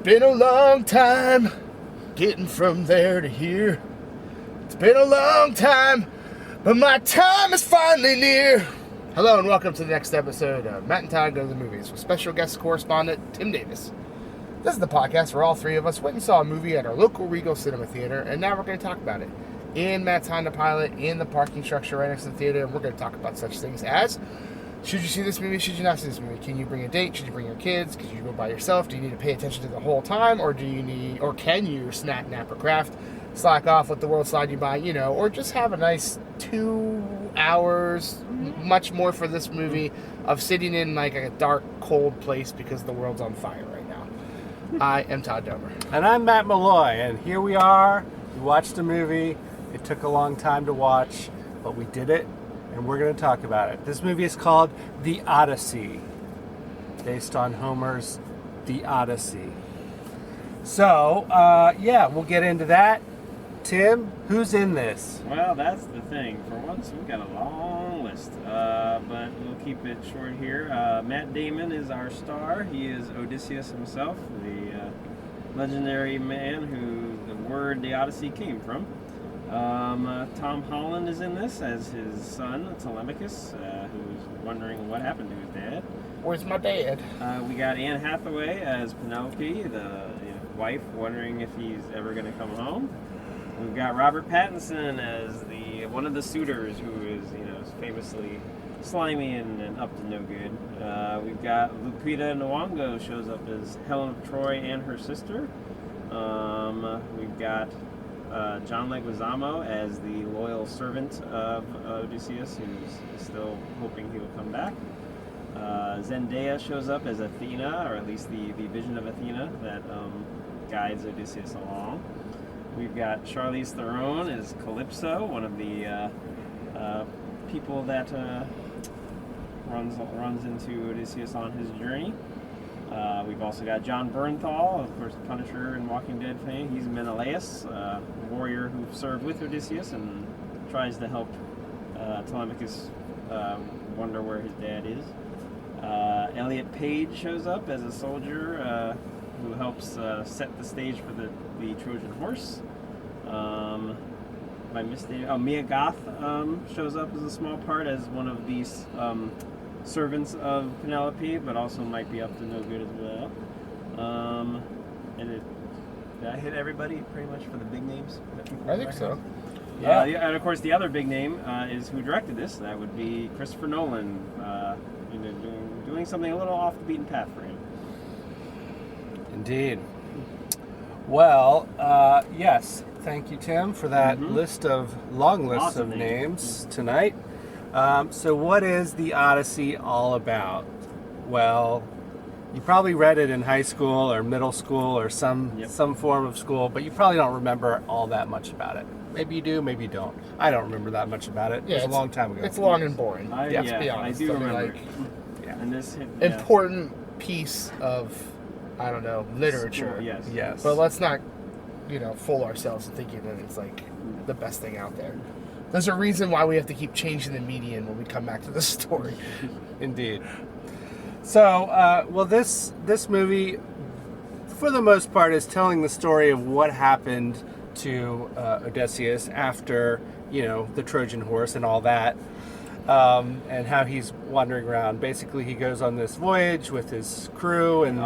been a long time getting from there to here. It's been a long time, but my time is finally near. Hello and welcome to the next episode of Matt and Todd Go to the Movies with special guest correspondent Tim Davis. This is the podcast where all three of us went and saw a movie at our local Regal Cinema Theater, and now we're going to talk about it in Matt's Honda Pilot, in the parking structure right next to the theater, and we're going to talk about such things as: should you see this movie? Should you not see this movie? Can you bring a date? Should you bring your kids? Could you go by yourself? Do you need to pay attention to the whole time? Or can you snack, nap, or craft? Slack off, let the world slide you by, or just have a nice 2 hours, much more for this movie, of sitting in like a dark, cold place because the world's on fire right now. I am Todd Domer. And I'm Matt Malloy, and here we are. We watched the movie. It took a long time to watch, but we did it. And we're going to talk about it. This movie is called The Odyssey, based on Homer's The Odyssey. So, we'll get into that. Tim, who's in this? Well, that's the thing. For once, we've got a long list, but we'll keep it short here. Matt Damon is our star. He is Odysseus himself, the legendary man who the word The Odyssey came from. Tom Holland is in this as his son, Telemachus, who's wondering what happened to his dad. Where's my dad? We got Anne Hathaway as Penelope, the wife, wondering if he's ever going to come home. We've got Robert Pattinson as one of the suitors who is, famously slimy and up to no good. We've got Lupita Nyong'o shows up as Helen of Troy and her sister. We've got John Leguizamo as the loyal servant of Odysseus, who's still hoping he will come back. Zendaya shows up as Athena, or at least the vision of Athena that guides Odysseus along. We've got Charlize Theron as Calypso, one of the people that runs into Odysseus on his journey. We've also got John Bernthal, of course, Punisher and Walking Dead fame. He's Menelaus, a warrior who served with Odysseus and tries to help Telemachus wonder where his dad is. Elliot Page shows up as a soldier who helps set the stage for the Trojan horse. Mia Goth shows up as a small part as one of these servants of Penelope, but also might be up to no good as well. Did I hit everybody pretty much for the big names? I think so. Yeah, and of course the other big name is who directed this. That would be Christopher Nolan. Doing something a little off the beaten path for him. Indeed. Well, yes. Thank you, Tim, for that long list Awesome of names tonight. So what is The Odyssey all about? Well, you probably read it in high school or middle school or some form of school, but you probably don't remember all that much about it. Maybe you do, maybe you don't. I don't remember that much about it. It was a long time ago. It's long and boring. Let's be honest. I do remember. And this important piece of, literature. School, yes. But let's not, fool ourselves in thinking that it's like the best thing out there. There's a reason why we have to keep changing the median when we come back to the story. Indeed. So, this movie, for the most part, is telling the story of what happened to Odysseus after, the Trojan horse and all that, and how he's wandering around. Basically, he goes on this voyage with his crew, and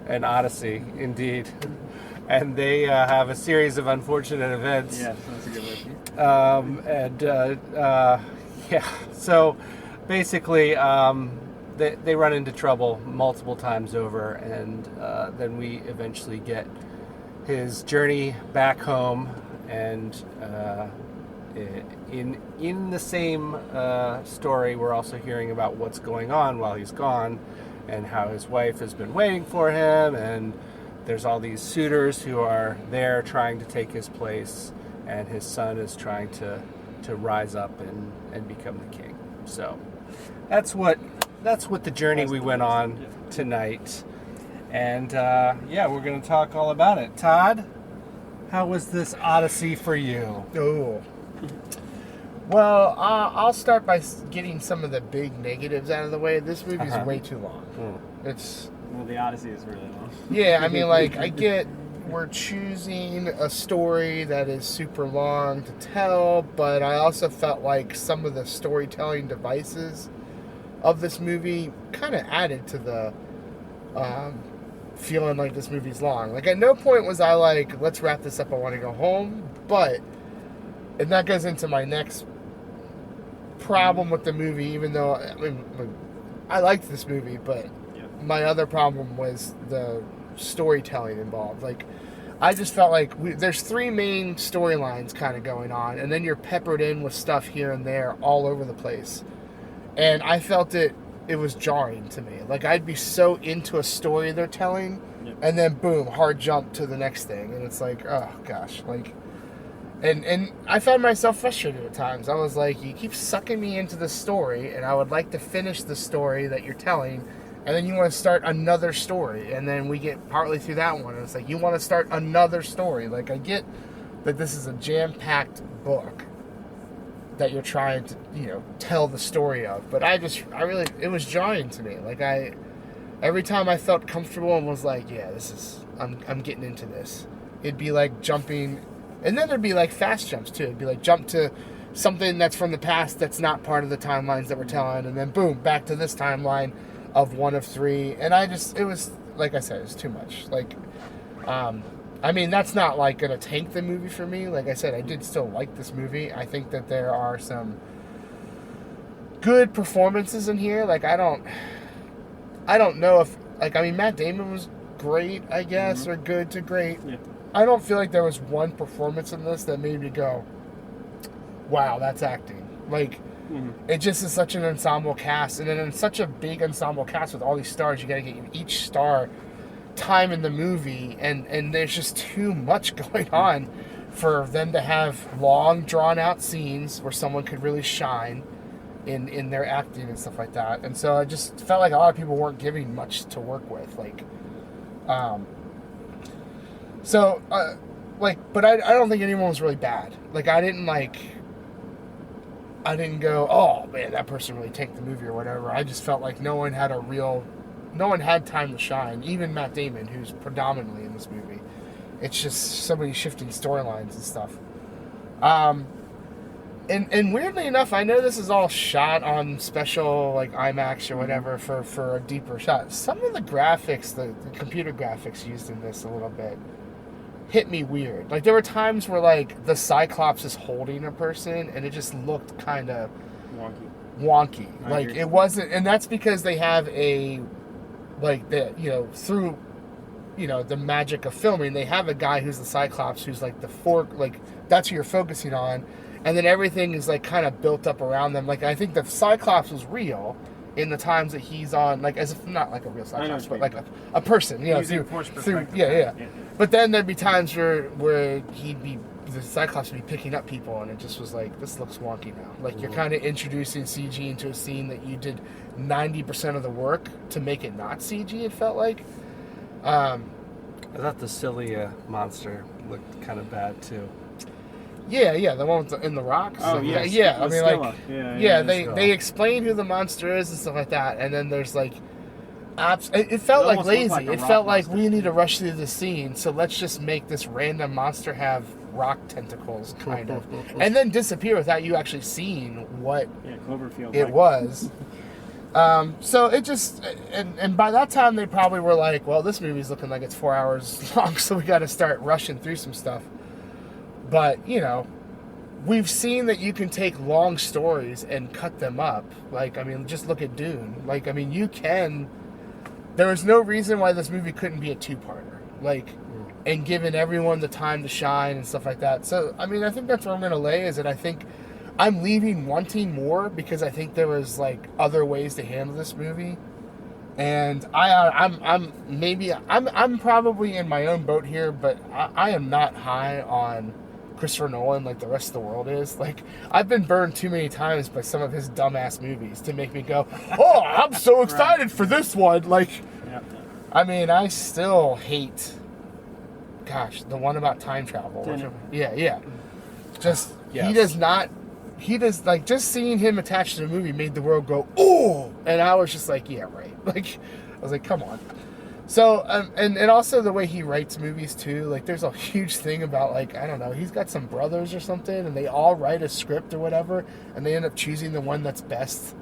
an Odyssey, indeed. And they have a series of unfortunate events. Yeah, that's a good way. So basically, they run into trouble multiple times over, and then we eventually get his journey back home, and in the same story, we're also hearing about what's going on while he's gone, and how his wife has been waiting for him, and there's all these suitors who are there trying to take his place, and his son is trying to rise up and become the king. So that's what the journey we went on tonight. And we're going to talk all about it. Todd, how was this Odyssey for you? Oh. Well, I'll start by getting some of the big negatives out of the way. This movie's way too long. It's Well, the Odyssey is really long. Yeah, I mean, like, I get we're choosing a story that is super long to tell, but I also felt like some of the storytelling devices of this movie kind of added to the feeling like this movie's long. Like, at no point was I like, let's wrap this up, I want to go home, but, and that goes into my next problem with the movie, even though, I mean, I liked this movie, but my other problem was the storytelling involved. Like, I just felt like there's three main storylines kind of going on, and then you're peppered in with stuff here and there all over the place. And I felt it was jarring to me. Like, I'd be so into a story they're telling, and then boom, hard jump to the next thing. And it's like, oh gosh, like, and I found myself frustrated at times. I was like, you keep sucking me into the story, and I would like to finish the story that you're telling, and then you want to start another story, and then we get partly through that one, and it's like, you want to start another story. Like, I get that this is a jam-packed book that you're trying to, tell the story of, but it was jarring to me. Like, every time I felt comfortable and was like, yeah, I'm getting into this, it'd be like jumping, and then there'd be like fast jumps too. It'd be like jump to something that's from the past that's not part of the timelines that we're telling, and then boom, back to this timeline of one of three. And it was, like I said, it was too much. Like, I mean, that's not like gonna tank the movie for me. Like I said, I did still like this movie. I think that there are some good performances in here. Like, I don't know if, like, I mean, Matt Damon was great, I guess, or good to great. Yeah. I don't feel like there was one performance in this that made me go, wow, that's acting. Like, it just is such an ensemble cast, and then in such a big ensemble cast with all these stars, you gotta get each star time in the movie, and there's just too much going on for them to have long, drawn-out scenes where someone could really shine in their acting and stuff like that. And so I just felt like a lot of people weren't giving much to work with. Like, but I don't think anyone was really bad. Like, I didn't go, oh man, that person really tanked the movie or whatever. I just felt like no one had time to shine. Even Matt Damon, who's predominantly in this movie. It's just so many shifting storylines and stuff. And weirdly enough, I know this is all shot on special, like, IMAX or whatever for a deeper shot. Some of the graphics, the computer graphics used in this a little bit, hit me weird. Like, there were times where, like, the Cyclops is holding a person, and it just looked kind of wonky. Like, it wasn't, and that's because they have through the magic of filming, they have a guy who's the Cyclops, who's like that's who you're focusing on, and then everything is like kind of built up around them. Like, I think the Cyclops was real in the times that he's on, like, as if not like a real Cyclops, but like a person, through yeah. But then there'd be times where the Cyclops would be picking up people, and it just was like, this looks wonky now. Like, you're kind of introducing CG into a scene that you did 90% of the work to make it not CG, it felt like. I thought the silly monster looked kind of bad too. Yeah, the one in the rocks. Oh, yeah. Yeah, I mean, like, they explain who the monster is and stuff like that, and then there's like, it felt like lazy. Like it felt like we need to rush through the scene, so let's just make this random monster have rock tentacles, kind of, and then disappear without you actually seeing what Cloverfield it was. So it just, and by that time they probably were like, well, this movie's looking like it's 4 hours long, so we got to start rushing through some stuff. But, we've seen that you can take long stories and cut them up. Like, I mean, just look at Dune. Like, I mean, there is no reason why this movie couldn't be a two-parter. Like, and given everyone the time to shine and stuff like that. So, I mean, I think that's where I'm going to lay, is that I think I'm leaving wanting more, because I think there was, like, other ways to handle this movie. And I'm probably in my own boat here, but I am not high on Christopher Nolan like the rest of the world is. Like, I've been burned too many times by some of his dumbass movies to make me go, oh, I'm so excited for this one. Like, I mean, I still hate, the one about time travel. Just, just seeing him attached to the movie made the world go, oh, and I was just like, yeah, right. Like, I was like, come on. So, and also the way he writes movies too, like there's a huge thing about like, I don't know, he's got some brothers or something and they all write a script or whatever and they end up choosing the one that's best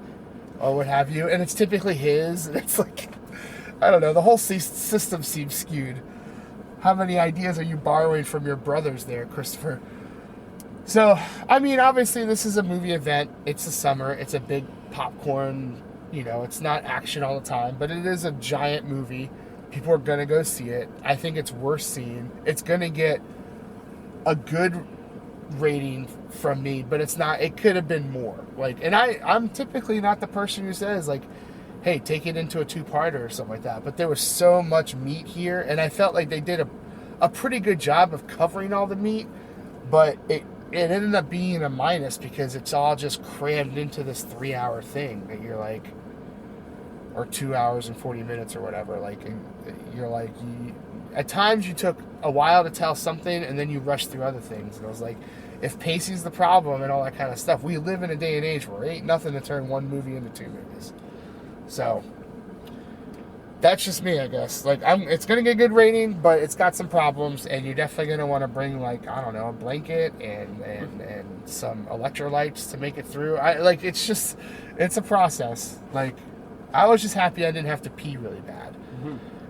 or what have you. And it's typically his. And it's like, I don't know, the whole system seems skewed. How many ideas are you borrowing from your brothers there, Christopher? So, I mean, obviously this is a movie event. It's the summer. It's a big popcorn, it's not action all the time, but it is a giant movie. People are going to go see it. I think it's worth seeing. It's going to get a good rating from me, but it's not, it could have been more. Like, and I'm typically not the person who says, like, hey, take it into a two-parter or something like that. But there was so much meat here, and I felt like they did a pretty good job of covering all the meat, but it ended up being a minus because it's all just crammed into this 3-hour thing that you're like, or 2 hours and 40 minutes or whatever. Like, and you're like, at times you took a while to tell something and then you rushed through other things. And I was like, if pacing's the problem and all that kind of stuff, we live in a day and age where it ain't nothing to turn one movie into two movies. So that's just me, I guess. Like, it's gonna get a good rating, but it's got some problems, and you're definitely gonna want to bring, like, I don't know, a blanket and some electrolytes to make it through. It's a process. Like, I was just happy I didn't have to pee really bad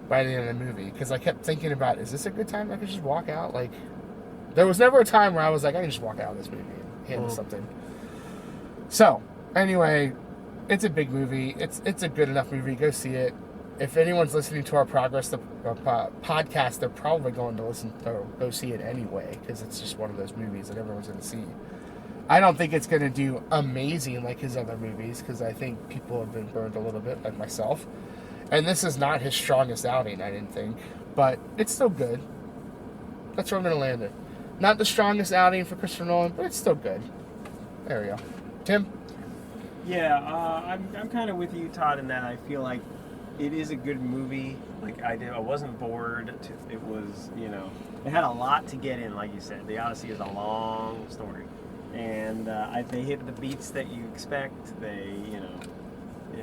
by the end of the movie, because I kept thinking about, is this a good time I could just walk out? Like, there was never a time where I was like, I can just walk out of this movie and handle something. So, anyway, it's a big movie. It's a good enough movie. Go see it. If anyone's listening to our podcast, they're probably going to go see it anyway, because it's just one of those movies that everyone's going to see. I don't think it's going to do amazing like his other movies, because I think people have been burned a little bit, like myself. And this is not his strongest outing, I didn't think. But it's still good. That's where I'm going to land it. Not the strongest outing for Christopher Nolan, but it's still good. There we go. Tim? Yeah, I'm kind of with you, Todd, in that I feel like it is a good movie. Like, I wasn't bored. It was, it had a lot to get in, like you said. The Odyssey is a long story. And they hit the beats that you expect. They,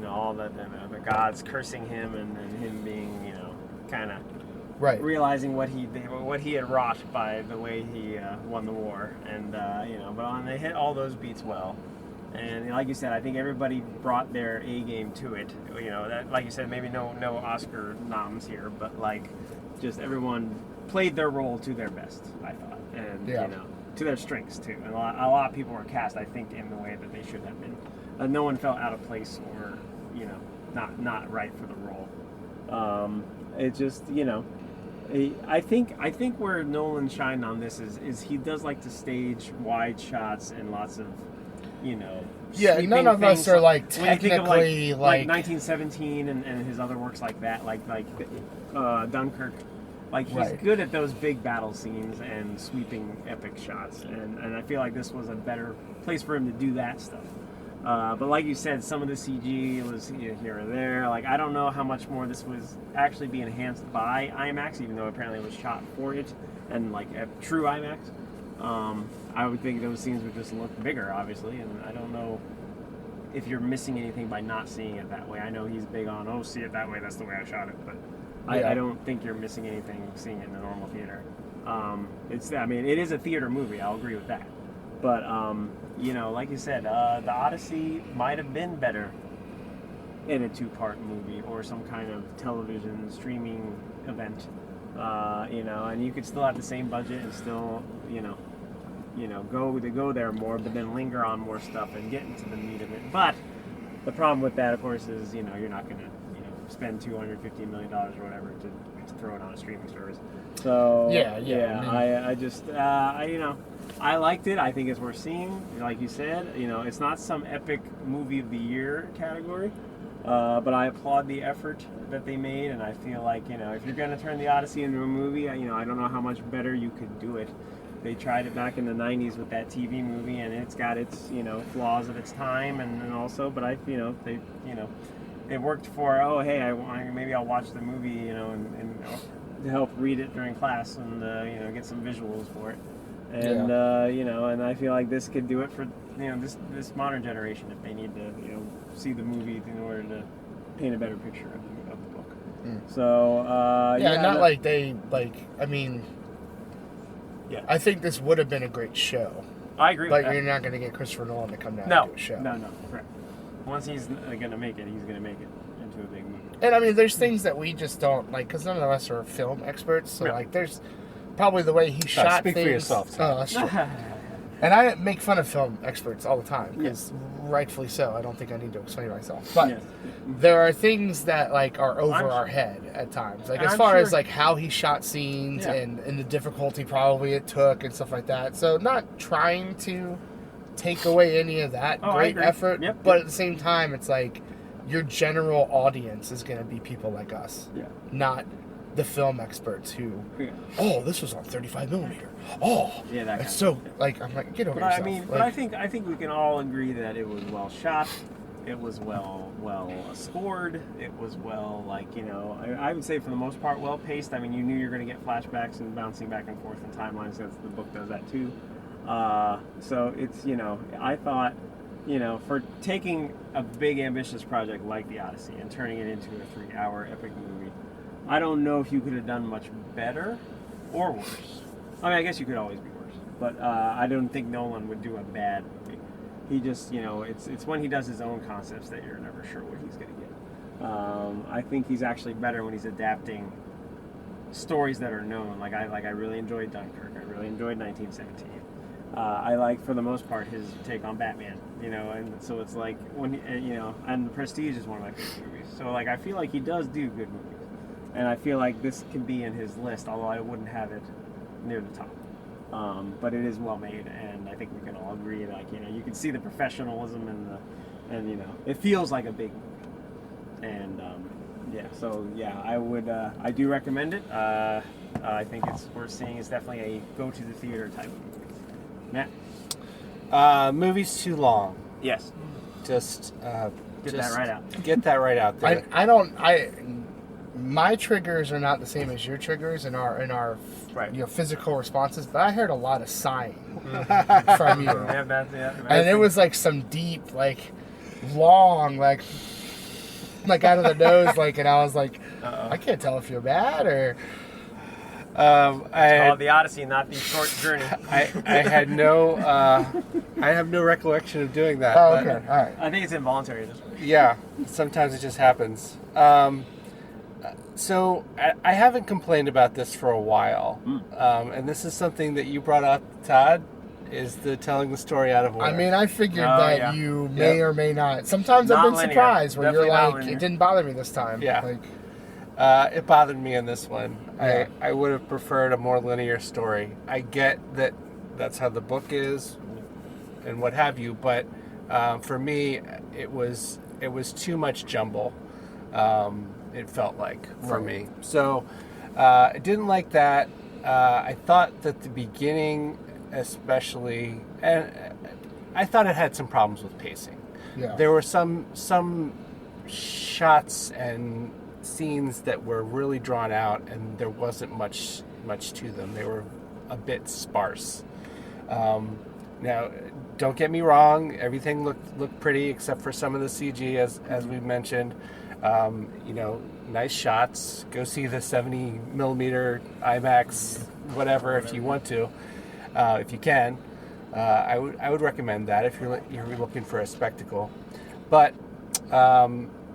all the gods cursing him and him being, kind of right, realizing what he had wrought by the way he won the war. And, but they hit all those beats well. And like you said, I think everybody brought their A game to it. That, like you said, maybe no Oscar noms here, but like just everyone played their role to their best, I thought, and to their strengths too. And a lot of people were cast, I think, in the way that they should have been. No one felt out of place or not right for the role. It just I think where Nolan shined on this is he does like to stage wide shots and lots of none of us are like technically like 1917 and his other works like that, like Dunkirk. Like, he's good at those big battle scenes and sweeping epic shots, and I feel like this was a better place for him to do that stuff. But like you said, some of the CG was here or there. Like, I don't know how much more this was actually being enhanced by IMAX, even though apparently it was shot for it and like a true IMAX. I would think those scenes would just look bigger, obviously, and I don't know if you're missing anything by not seeing it that way. I know he's big on, see it that way, that's the way I shot it, but I don't think you're missing anything seeing it in a normal theater. It is a theater movie, I'll agree with that. But, like you said, the Odyssey might have been better in a two-part movie or some kind of television streaming event, and you could still have the same budget and still, go there more, but then linger on more stuff and get into the meat of it. But the problem with that, of course, is you're not going to spend $250 million or whatever to throw it on a streaming service. So I liked it. I think it's worth seeing. Like you said, it's not some epic movie of the year category, but I applaud the effort that they made, and I feel like if you're going to turn the Odyssey into a movie, I don't know how much better you could do it. They tried it back in the 90s with that TV movie, and it's got its flaws of its time, and also, but it worked for maybe I'll watch the movie and to help read it during class and get some visuals for it, and and I feel like this could do it for this modern generation if they need to see the movie in order to paint a better picture of the book. So not like they I mean, yeah. I think this would have been a great show. I agree. But with you're that. not going to get Christopher Nolan to come down No, and do a show. no, correct. Once he's going to make it, he's going to make it into a big movie. And I mean, there's things that we just don't like because none of us are film experts. So like, there's probably the way he shot speak things. for yourself, Todd. Oh, that's true. And I make fun of film experts all the time because rightfully so. I don't think I need to explain myself. But there are things that like are over our head at times. Like as far as like how he shot scenes and the difficulty probably it took and stuff like that. So not trying to take away any of that great effort, but at the same time, it's like your general audience is going to be people like us, not the film experts who, this was on 35 millimeter. That's so like I'm like get over yourself. I mean, but I think we can all agree that it was well shot, it was well scored, it was well I would say for the most part well paced. I mean, you knew you were going to get flashbacks and bouncing back and forth in timelines because the book does that too. So it's I thought for taking a big ambitious project like the Odyssey and turning it into a 3-hour epic movie, I don't know if you could have done much better or worse. I mean, I guess you could always be worse, but I don't think Nolan would do a bad movie. He just, it's when he does his own concepts that you're never sure what he's going to get. I think he's actually better when he's adapting stories that are known. Like I really enjoyed Dunkirk. I really enjoyed 1917. I like, for the most part, his take on Batman. And so it's like when and The Prestige is one of my favorite movies. So like I feel like he does do good movies. And I feel like this can be in his list, although I wouldn't have it near the top. But it is well made, and I think we can all agree, like, you can see the professionalism and it feels like a big movie. And I do recommend it. I think it's worth seeing. It's definitely a go to the theater type of movie. Matt? Movie's too long. Yes. Just get that right out. Get that right out there. My triggers are not the same as your triggers in our physical responses, but I heard a lot of sighing from you. And it was like some deep, like long, like out of the nose, like, and I was like, I can't tell if you're mad or. It's called the Odyssey, not the short journey. I had no, I have no recollection of doing that. Oh, okay, all right. I think it's involuntary this way. Yeah, sometimes it just happens. So I haven't complained about this for a while, and this is something that you brought up, Todd, is the telling the story out of order. I mean, I figured that you may or may not. Sometimes I've been surprised where you're like, it didn't bother me this time. Yeah. It bothered me in this one. Yeah. I would have preferred a more linear story. I get that that's how the book is and what have you, but for me, it was too much jumble. It felt like for me. So I didn't like that. I thought that the beginning especially, and I thought it had some problems with pacing. Yeah. There were some shots and scenes that were really drawn out, and there wasn't much to them. They were a bit sparse. Now, don't get me wrong, everything looked pretty except for some of the CG, as we mentioned. Nice shots. Go see the 70 millimeter IMAX, whatever, if you want to, if you can. I would recommend that if you're looking for a spectacle. But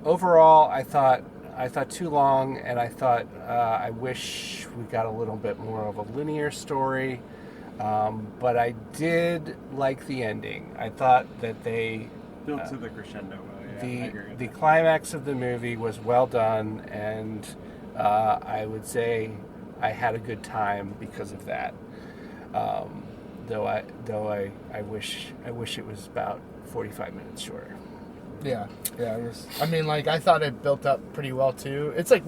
overall, I thought too long, and I thought I wish we got a little bit more of a linear story. But I did like the ending. I thought that they built to the crescendo. The climax of the movie was well done, and I would say I had a good time because of that. Though I wish it was about 45 minutes shorter. Yeah, it was. I mean, like, I thought it built up pretty well too. It's like,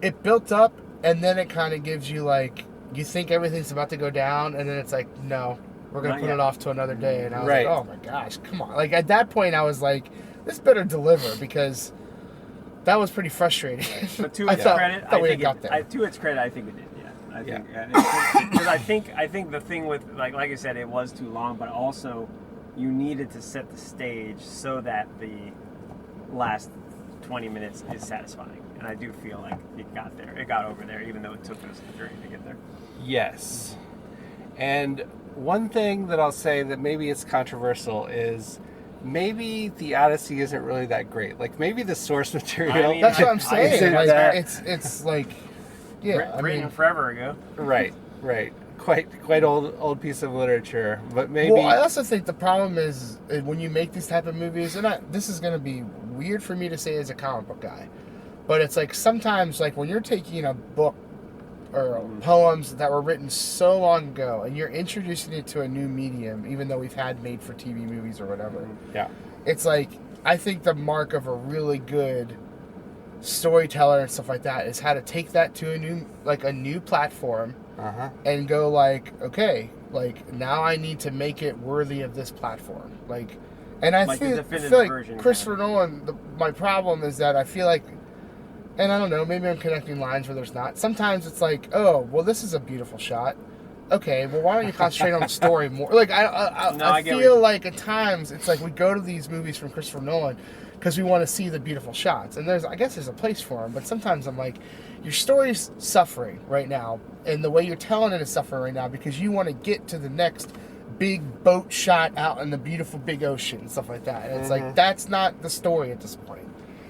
it built up, and then it kind of gives you like, you think everything's about to go down, and then it's like, no, we're gonna put it off to another day. And I was like, oh my gosh, come on! Like at that point, I was like, this better deliver, because that was pretty frustrating. But to its credit, I think it did. Because I think the thing with like I said, it was too long, but also you needed to set the stage so that the last 20 minutes is satisfying. And I do feel like it got there. It got over there, even though it took us a journey to get there. Yes. And one thing that I'll say that maybe it's controversial is maybe the Odyssey isn't really that great. Like, maybe the source material... I mean, That's what I'm saying. Like, It's like... Yeah, written forever ago. Right. Quite old piece of literature, but maybe... Well, I also think the problem is when you make these type of movies, and this is going to be weird for me to say as a comic book guy, but it's like sometimes, like when you're taking a book or poems that were written so long ago and you're introducing it to a new medium, even though we've had made-for-TV movies or whatever. Yeah. It's like, I think the mark of a really good storyteller and stuff like that is how to take that to a new platform and go like, okay, like now I need to make it worthy of this platform. Like, and I Like feel the definitive like version, Christopher Nolan, my problem is that I feel like, and I don't know, maybe I'm connecting lines where there's not. Sometimes it's like, oh, well, this is a beautiful shot. Okay, well, why don't you concentrate on the story more? Like, I feel like at times it's like we go to these movies from Christopher Nolan because we want to see the beautiful shots. And I guess there's a place for them, but sometimes I'm like, your story's suffering right now, and the way you're telling it is suffering right now because you want to get to the next big boat shot out in the beautiful big ocean and stuff like that. And it's like, that's not the story at this point.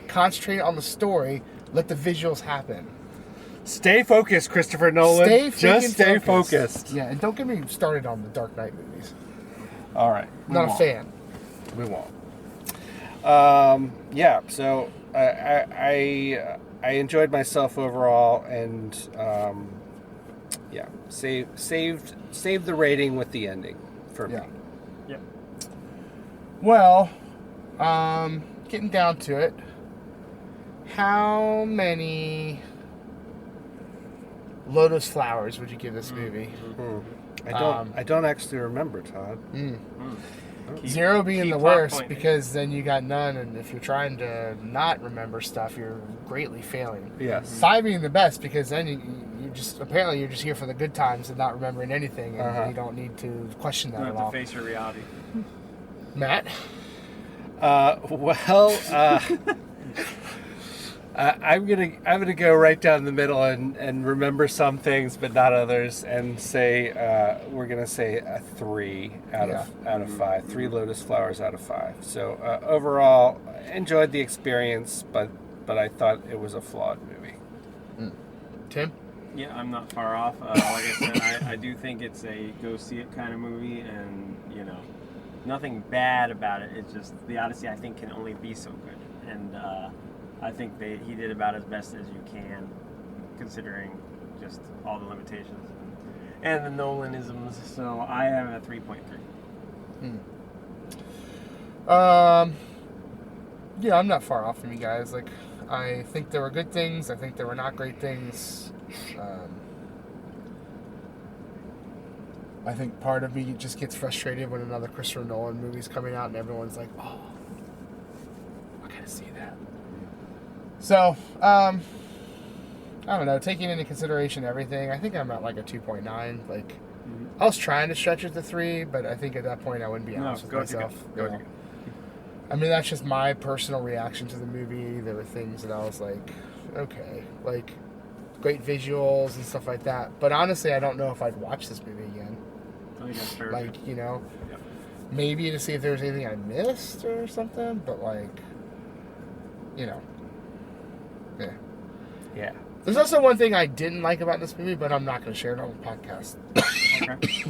Concentrate on the story, let the visuals happen. Stay focused, Christopher Nolan. Just stay focused. Yeah, and don't get me started on the Dark Knight movies. All right. Not a fan. We won't. Yeah, so I enjoyed myself overall, and saved the rating with the ending for me. Yeah. Well, getting down to it, how many lotus flowers would you give this movie? I don't actually remember, Todd. 0 being keep the worst pointing. Because then you got none, and if you're trying to not remember stuff, you're greatly failing. Yes. 5 being the best because then you just apparently you're just here for the good times and not remembering anything, and you don't need to question that You at have all. to face your reality. Matt, I'm gonna go right down the middle and remember some things but not others, and say we're gonna say a 3 out of 5. 3 lotus flowers out of 5. So overall, enjoyed the experience, but I thought it was a flawed movie. Tim. Yeah, I'm not far off. Like I said, I do think it's a go see it kind of movie, and nothing bad about it. It's just the Odyssey, I think, can only be so good, and I think he did about as best as you can, considering just all the limitations and the Nolanisms. So I have a 3.3. Yeah, I'm not far off from you guys. Like, I think there were good things. I think there were not great things. I think part of me just gets frustrated when another Christopher Nolan movie's coming out and everyone's like, oh, I gotta see that. So, I don't know, taking into consideration everything, I think I'm at like a 2.9. Like, I was trying to stretch it to 3, but I think at that point I wouldn't be honest with myself. Go. I mean, that's just my personal reaction to the movie. There were things that I was like, okay, like great visuals and stuff like that. But honestly, I don't know if I'd watch this movie again. I think that's fair. Like, Yep. maybe to see if there was anything I missed or something. But like, yeah. Yeah. There's also one thing I didn't like about this movie, but I'm not going to share it on the podcast. Okay.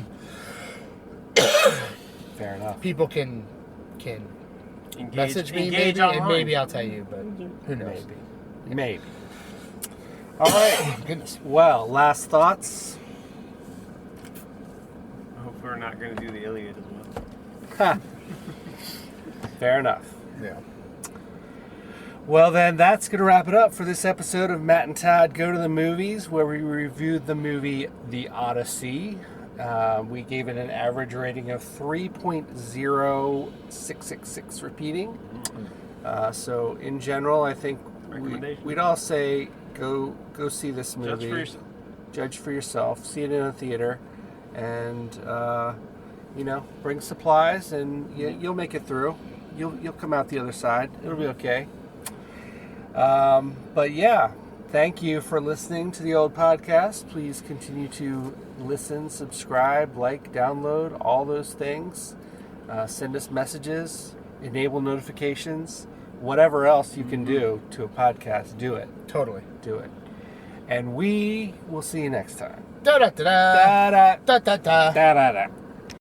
Fair enough. People can message me engage maybe, online. and maybe I'll tell you, but who knows? Maybe. All right. Goodness. Well, last thoughts. I hope we're not going to do the Iliad as well. Ha. Fair enough. Yeah. Well, then, that's going to wrap it up for this episode of Matt and Todd Go to the Movies, where we reviewed the movie The Odyssey. We gave it an average rating of 3.0666 repeating. So, in general, I think we'd all say go see this movie. Judge for yourself. See it in a theater. And, bring supplies, and you'll make it through. You'll come out the other side. It'll be okay. But yeah, thank you for listening to the old podcast. Please continue to listen, subscribe, like, download, all those things. Send us messages, enable notifications, whatever else you can do to a podcast, do it. Totally. Do it. And we will see you next time. Da da da da da da da. Da da da.